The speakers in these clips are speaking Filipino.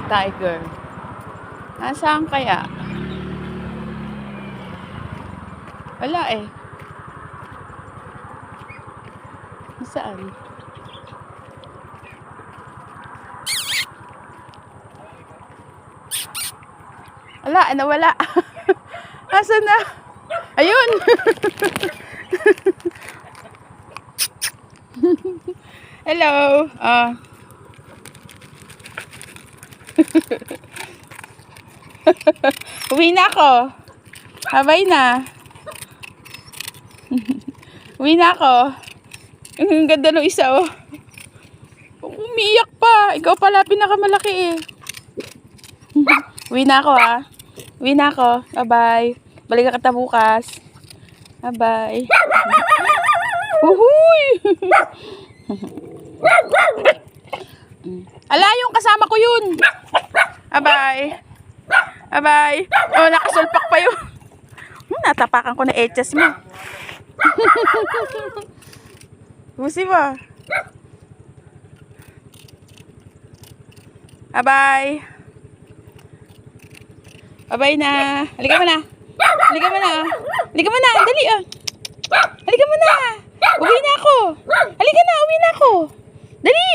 tiger. Nasaan kaya? Wala eh. Saan? Wala, nawala. Asan na? Ayun! Hello! Uwi na ako. Habay na. Uwi na ako. Ang ganda ng isa oh. Umiyak pa. Ikaw pala pinakamalaki eh. Uwi na ako ah. Uwi na ako. Bye-bye. Balik ka bukas. Bye-bye. Uhuy! Ala, yung kasama ko yun. Bye-bye. Bye-bye. Oh, nakasulpak pa yun. Natapakan ko na etchas mo. Busi mo. Bye-bye. Bye-bye na. Halika mo na. Halika mo na. Halika mo na. Dali ah. Halika mo na. Uwi na ako. Halika na. Uwi na ako. Dali.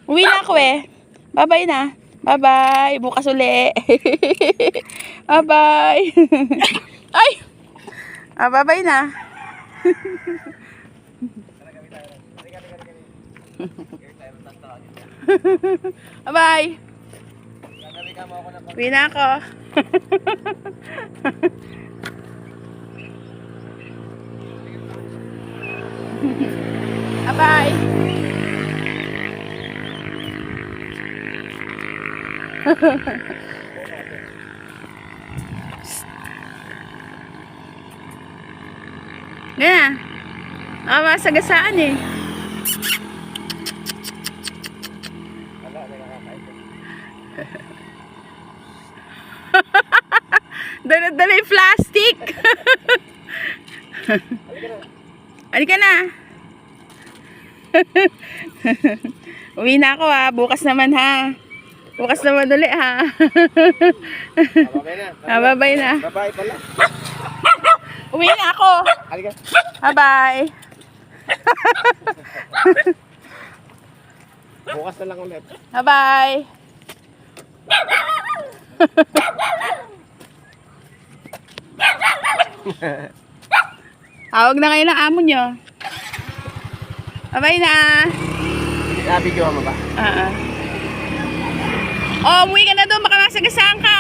Uwi na ako eh. Bye-bye na. Bye-bye. Bukas uli. Bye-bye. Ay. Bye-bye na. Bye-bye. Uwi na ako. Bye-bye. Ganyan na. Masagasaan eh. Dala-dala yung plastic. Halika na. Uwi na ako ha. Bukas naman ha. Bukas naman ulit ha. Bye-bye na. Bye-bye pala. Uwi na ako. Halika. Bye-bye. Bukas na lang ulit. Bye-bye. Tawag na kayo ng amo nyo. Bye-bye na. Video mo ba? Oh, umuwi ka na doon. Baka masagasaan ka.